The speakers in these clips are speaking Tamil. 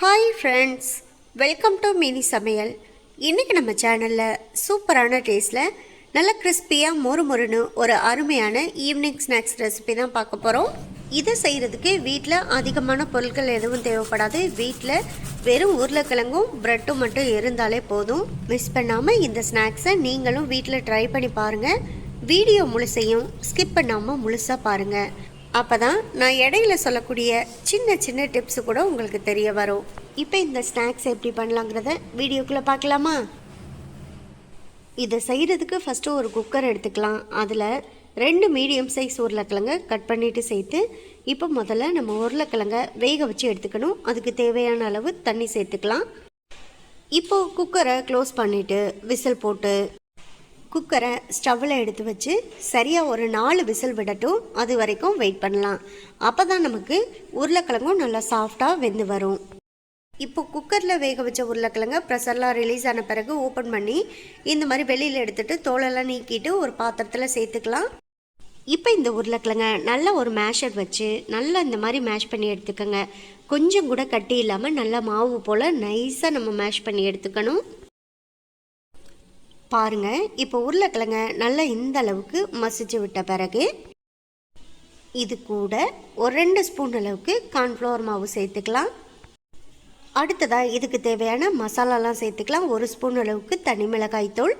Hi friends, welcome to mini சமையல். இன்றைக்கி நம்ம சேனலில் சூப்பரான டேஸ்ட்டில் நல்ல கிறிஸ்பியாக மொறுமொறுன்னு ஒரு அருமையான ஈவினிங் ஸ்நாக்ஸ் ரெசிபி தான் பார்க்க போகிறோம். இதை செய்கிறதுக்கு வீட்டில் அதிகமான பொருட்கள் எதுவும் தேவைப்படாது. வீட்டில் வெறும் உருளைக்கிழங்கும் ப்ரெட்டும் மட்டும் இருந்தாலே போதும். மிஸ் பண்ணாமல் இந்த ஸ்நாக்ஸை நீங்களும் வீட்டில் ட்ரை பண்ணி பாருங்கள். வீடியோ முழுசையும் ஸ்கிப் பண்ணாமல் முழுசாக பாருங்கள். அப்போ தான் நான் இடையில சொல்லக்கூடிய சின்ன சின்ன டிப்ஸு கூட உங்களுக்கு தெரிய வரும். இப்போ இந்த ஸ்நாக்ஸ் எப்படி பண்ணலாங்கிறத வீடியோக்குள்ளே பார்க்கலாமா? இதை செய்கிறதுக்கு ஃபஸ்ட்டு ஒரு குக்கர் எடுத்துக்கலாம். அதில் 2 மீடியம் சைஸ் உருளைக்கிழங்க கட் பண்ணிவிட்டு சேர்த்து இப்போ முதல்ல நம்ம உருளைக்கிழங்க வேக வச்சு எடுத்துக்கணும். அதுக்கு தேவையான அளவு தண்ணி சேர்த்துக்கலாம். இப்போது குக்கரை க்ளோஸ் பண்ணிவிட்டு விசில் போட்டு குக்கரை ஸ்டவ்வில் எடுத்து வச்சு சரியாக ஒரு 4 விசில் விடட்டும். அது வரைக்கும் வெயிட் பண்ணலாம். அப்போ தான் நமக்கு உருளைக்கிழங்கும் நல்லா சாஃப்டாக வெந்து வரும். இப்போ குக்கரில் வேக வச்ச உருளைக்கிழங்க ப்ரெஷர்லாம் ரிலீஸ் ஆன பிறகு ஓப்பன் பண்ணி இந்த மாதிரி வெளியில் எடுத்துகிட்டு தோலெல்லாம் நீக்கிட்டு ஒரு பாத்திரத்தில் சேர்த்துக்கலாம். இப்போ இந்த உருளைக்கிழங்க நல்லா ஒரு மேஷர் வச்சு நல்லா இந்த மாதிரி மேஷ் பண்ணி எடுத்துக்கோங்க. கொஞ்சம் கூட கட்டி இல்லாமல் நல்லா மாவு போல் நைஸாக நம்ம மேஷ் பண்ணி எடுத்துக்கணும். பாருங்கள், இப்போ உருளைக்கிழங்க நல்லா இந்த அளவுக்கு மசிச்சு விட்ட பிறகு இது கூட ஒரு 2 ஸ்பூன் அளவுக்கு கார்ன்ஃப்ளவர் மாவு சேர்த்துக்கலாம். அடுத்ததாக இதுக்கு தேவையான மசாலாலாம் சேர்த்துக்கலாம். 1 ஸ்பூன் அளவுக்கு தனி மிளகாய்த்தூள்,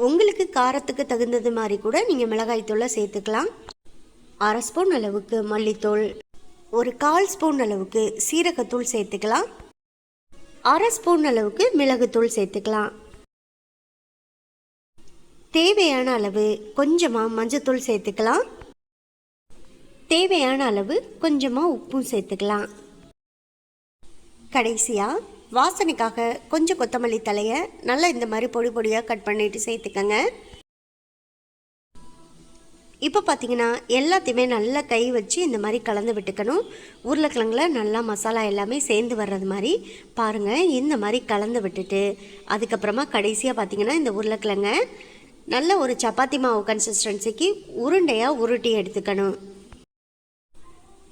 உங்களுக்கு காரத்துக்கு தகுந்தது மாதிரி கூட நீங்கள் மிளகாய்த்தூளை சேர்த்துக்கலாம். 1/2 ஸ்பூன் அளவுக்கு மல்லித்தூள், ஒரு 1/4 ஸ்பூன் அளவுக்கு சீரகத்தூள் சேர்த்துக்கலாம். 1/2 ஸ்பூன் அளவுக்கு மிளகுத்தூள் சேர்த்துக்கலாம். தேவையான அளவு கொஞ்சமாக மஞ்சத்தூள் சேர்த்துக்கலாம். தேவையான அளவு கொஞ்சமாக உப்பும் சேர்த்துக்கலாம். கடைசியாக வாசனைக்காக கொஞ்சம் கொத்தமல்லி தலையை நல்லா இந்த மாதிரி பொடி பொடியாக கட் பண்ணிட்டு சேர்த்துக்கங்க. இப்போ பார்த்தீங்கன்னா எல்லாத்தையுமே நல்லா கை வச்சு இந்த மாதிரி கலந்து விட்டுக்கணும். உருளைக்கிழங்குல நல்லா மசாலா எல்லாமே சேர்ந்து வர்றது மாதிரி பாருங்கள். இந்த மாதிரி கலந்து விட்டுட்டு அதுக்கப்புறமா கடைசியாக பார்த்தீங்கன்னா இந்த உருளைக்கிழங்க நல்ல ஒரு சப்பாத்தி மாவு கன்சிஸ்டன்சிக்கு உருண்டையாக உருட்டி எடுத்துக்கணும்.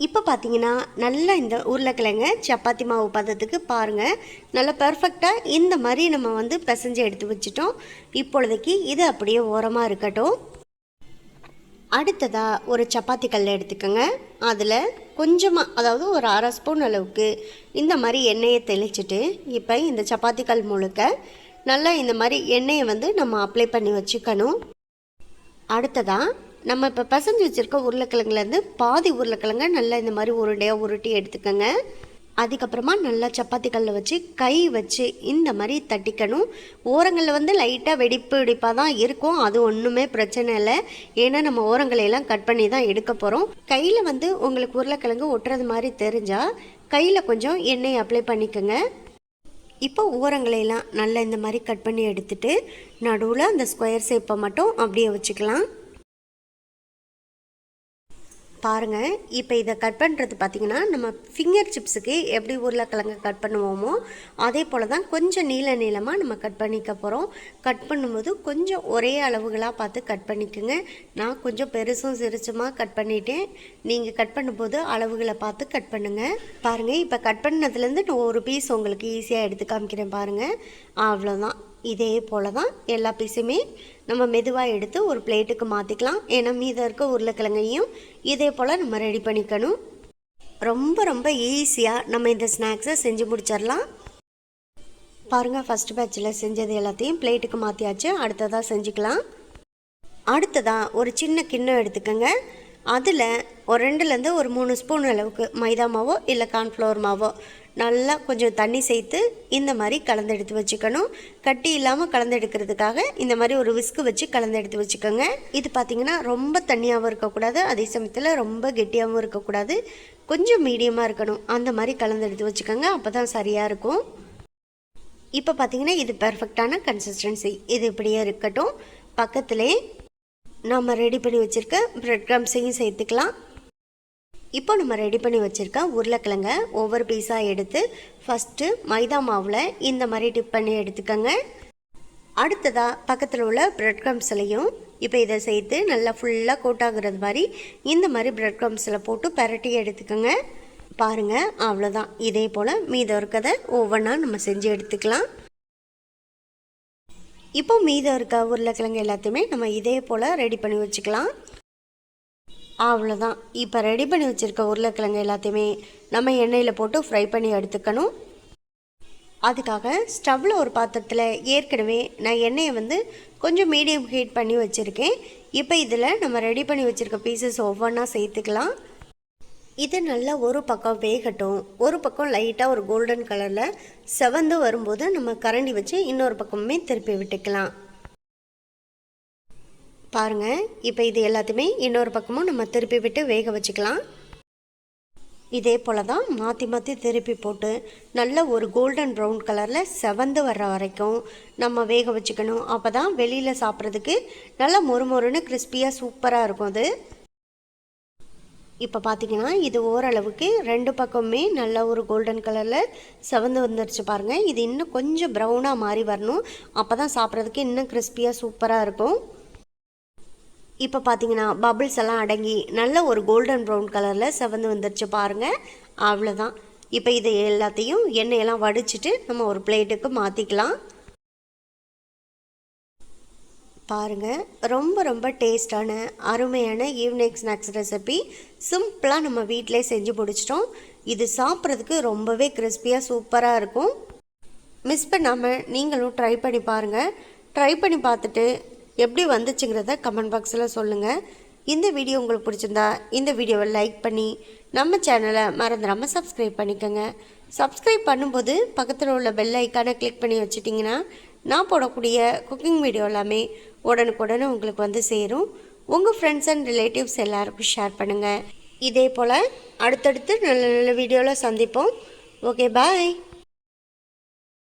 இப்போ பார்த்தீங்கன்னா நல்லா இந்த உருளைக்கிழங்க சப்பாத்தி மாவு பதத்துக்கு பாருங்கள் நல்லா பர்ஃபெக்டாக இந்த மாதிரி நம்ம பிசைஞ்சு எடுத்து வச்சிட்டோம். இப்பொழுதைக்கு இது அப்படியே ஓரமாக இருக்கட்டும். அடுத்ததாக ஒரு சப்பாத்தி கல் எடுத்துக்கோங்க. அதில் கொஞ்சமாக, அதாவது ஒரு 1/2 ஸ்பூன் அளவுக்கு இந்த மாதிரி எண்ணெயை தெளிச்சிட்டு இப்போ இந்த சப்பாத்தி கல் முழுக்க நல்லா இந்த மாதிரி எண்ணெயை நம்ம அப்ளை பண்ணி வச்சுக்கணும். அடுத்ததாக நம்ம இப்போ பசஞ்சு வச்சுருக்க உருளைக்கிழங்குலேருந்து பாதி உருளைக்கிழங்க நல்லா இந்த மாதிரி உருண்டையாக உருட்டி எடுத்துக்கோங்க. அதுக்கப்புறமா நல்லா சப்பாத்தி கல்லில் வச்சு கை வச்சு இந்த மாதிரி தட்டிக்கணும். ஓரங்களில் லைட்டாக வெடிப்பாக தான் இருக்கும். அது ஒன்றுமே பிரச்சனை இல்லை. ஏன்னா நம்ம ஓரங்களையெல்லாம் கட் பண்ணி தான் எடுக்க போகிறோம். கையில் உங்களுக்கு உருளைக்கிழங்கு ஒட்டுறது மாதிரி தெரிஞ்சால் கையில் கொஞ்சம் எண்ணெய் அப்ளை பண்ணிக்கோங்க. இப்போ ஓரங்களையெல்லாம் நல்லா இந்த மாதிரி கட் பண்ணி எடுத்துட்டு நடுவில் அந்த ஸ்கொயர் ஷேப்பை மட்டும் அப்படியே வச்சுக்கலாம். பாருங்கள், இப்போ இதை கட் பண்ணுறது பார்த்திங்கன்னா நம்ம ஃபிங்கர் சிப்ஸுக்கு எப்படி உருளைக்கிழங்கு கட் பண்ணுவோமோ அதே போல் தான் கொஞ்சம் நீளமாக நம்ம கட் பண்ணிக்க போகிறோம். கட் பண்ணும்போது கொஞ்சம் ஒரே அளவுகளாக பார்த்து கட் பண்ணிக்கோங்க. நான் கொஞ்சம் பெருசும் சிறுசுமாக கட் பண்ணிட்டேன். நீங்கள் கட் பண்ணும்போது அளவுகளை பார்த்து கட் பண்ணுங்கள். பாருங்கள், இப்போ கட் பண்ணதுலேருந்து நான் ஒரு பீஸ் உங்களுக்கு ஈஸியாக எடுத்து காமிக்கிறேன் பாருங்கள். அவ்வளோதான். இதே போல் தான் எல்லா பீஸுமே நம்ம மெதுவாக எடுத்து ஒரு பிளேட்டுக்கு மாற்றிக்கலாம். ஏன்னா மீதம் இருக்க உருளைக்கிழங்கையும் இதே போல் நம்ம ரெடி பண்ணிக்கணும். ரொம்ப ரொம்ப ஈஸியாக நம்ம இந்த ஸ்நாக்ஸை செஞ்சு முடிச்சிடலாம். பாருங்கள், ஃபஸ்ட் பேட்சில் செஞ்சது எல்லாத்தையும் பிளேட்டுக்கு மாற்றியாச்சு. அடுத்ததாக செஞ்சுக்கலாம். அடுத்ததாக ஒரு சின்ன கிண்ணம் எடுத்துக்கோங்க. அதில் ஒரு 2லேருந்து ஒரு 3 ஸ்பூன் அளவுக்கு மைதா மாவோ இல்லை கார்ன்ஃப்ளவர் மாவோ நல்லா கொஞ்சம் தண்ணி சேர்த்து இந்த மாதிரி கலந்து எடுத்து வச்சுக்கணும். கட்டி இல்லாமல் கலந்து எடுக்கிறதுக்காக இந்த மாதிரி ஒரு விஸ்கு வச்சு கலந்து எடுத்து வச்சுக்கோங்க. இது பார்த்திங்கன்னா ரொம்ப தண்ணியாகவும் இருக்கக்கூடாது, அதே சமயத்தில் ரொம்ப கெட்டியாகவும் இருக்கக்கூடாது, கொஞ்சம் மீடியமாக இருக்கணும். அந்த மாதிரி கலந்து எடுத்து வச்சுக்கோங்க. அப்போ தான் சரியாக இருக்கும். இப்போ பார்த்திங்கன்னா இது பெர்ஃபெக்டான கன்சிஸ்டன்சி. இது இப்படியே இருக்கட்டும். பக்கத்திலே நம்ம ரெடி பண்ணி வச்சுருக்க ப்ரெட் க்ரம்ஸையும் சேர்த்துக்கலாம். இப்போ நம்ம ரெடி பண்ணி வச்சுருக்க உருளைக்கிழங்க ஒவ்வொரு பீஸாக எடுத்து ஃபஸ்ட்டு மைதா மாவில் இந்த மாதிரி டிப் பண்ணி எடுத்துக்கோங்க. அடுத்ததாக பக்கத்தில் உள்ள ப்ரெட் க்ரம்ஸ்லையும் இப்போ இதை சேர்த்து நல்லா ஃபுல்லாக கோட் ஆகுறது மாதிரி இந்த மாதிரி ப்ரெட் க்ரம்ஸில் போட்டு பரட்டி எடுத்துக்கோங்க. பாருங்கள், அவ்வளோதான். இதே போல் மீதம் இருக்கிறத ஒவ்வொன்றா நம்ம செஞ்சு எடுத்துக்கலாம். இப்போ மீதம் இருக்க உருளைக்கிழங்கு எல்லாத்தையுமே நம்ம இதே போல் ரெடி பண்ணி வச்சுக்கலாம். அவ்வளோதான். இப்போ ரெடி பண்ணி வச்சுருக்க உருளைக்கிழங்கு எல்லாத்தையுமே நம்ம எண்ணெயில் போட்டு ஃப்ரை பண்ணி எடுத்துக்கணும். அதுக்காக ஸ்டவ்வில் ஒரு பாத்திரத்தில் ஏற்கனவே நான் எண்ணெயை கொஞ்சம் மீடியம் ஹீட் பண்ணி வச்சுருக்கேன். இப்போ இதில் நம்ம ரெடி பண்ணி வச்சுருக்க பீசஸ் ஒவ்வொன்றா சேர்த்துக்கலாம். இது நல்லா ஒரு பக்கம் வேகட்டும். ஒரு பக்கம் லைட்டாக ஒரு கோல்டன் கலரில் செவந்து வரும்போது நம்ம கரண்டி வச்சு இன்னொரு பக்கமுமே திருப்பி விட்டுக்கலாம். பாருங்கள், இப்போ இது எல்லாத்தையுமே இன்னொரு பக்கமும் நம்ம திருப்பி விட்டு வேக வச்சுக்கலாம். இதே போல் தான் மாற்றி மாற்றி திருப்பி போட்டு நல்ல ஒரு கோல்டன் ப்ரௌன் கலரில் செவந்து வர்ற வரைக்கும் நம்ம வேக வச்சுக்கணும். அப்போ தான் வெளியில் சாப்பிட்றதுக்கு நல்லா மொறுமொறுன்னு கிறிஸ்பியாக சூப்பராக இருக்கும். அது இப்போ பார்த்திங்கன்னா இது ஓரளவுக்கு ரெண்டு பக்கமுமே நல்ல ஒரு கோல்டன் கலரில் செவந்து வந்துருச்சு பாருங்கள். இது இன்னும் கொஞ்சம் ப்ரௌனாக மாறி வரணும். அப்போ தான் சாப்பிட்றதுக்கு இன்னும் கிறிஸ்பியாக சூப்பராக இருக்கும். இப்போ பார்த்தீங்கன்னா பபிள்ஸ் எல்லாம் அடங்கி நல்ல ஒரு கோல்டன் ப்ரௌன் கலரில் செவந்து வந்துருச்சு பாருங்கள். அவ்வளோதான். இப்போ இது எல்லாத்தையும் எண்ணெயெல்லாம் வடிச்சிட்டு நம்ம ஒரு பிளேட்டுக்கு மாற்றிக்கலாம். பாருங்கள், ரொம்ப ரொம்ப டேஸ்டான அருமையான ஈவினிங் ஸ்நாக்ஸ் ரெசிபி சிம்பிளாக நம்ம வீட்டிலே செஞ்சு முடிச்சிட்டோம். இது சாப்பிட்றதுக்கு ரொம்பவே கிறிஸ்பியாக சூப்பராக இருக்கும். மிஸ் பண்ணாமல் நீங்களும் ட்ரை பண்ணி பாருங்கள். ட்ரை பண்ணி பார்த்துட்டு எப்படி வந்துச்சுங்கிறத கமெண்ட் பாக்ஸில் சொல்லுங்கள். இந்த வீடியோ உங்களுக்கு பிடிச்சிருந்தா இந்த வீடியோவை லைக் பண்ணி நம்ம சேனலை மறந்துடாமல் சப்ஸ்கிரைப் பண்ணிக்கோங்க. சப்ஸ்கிரைப் பண்ணும்போது பக்கத்தில் உள்ள பெல் ஐக்கானை கிளிக் பண்ணி வச்சிட்டிங்கன்னா நான் போடக்கூடிய குக்கிங் வீடியோ எல்லாமே உடனுக்குடனே உங்களுக்கு சேரும். உங்கள் ஃப்ரெண்ட்ஸ் அண்ட் ரிலேட்டிவ்ஸ் எல்லாருக்கும் ஷேர் பண்ணுங்கள். இதே போல் அடுத்தடுத்து நல்ல நல்ல வீடியோவில் சந்திப்போம். ஓகே, பாய்.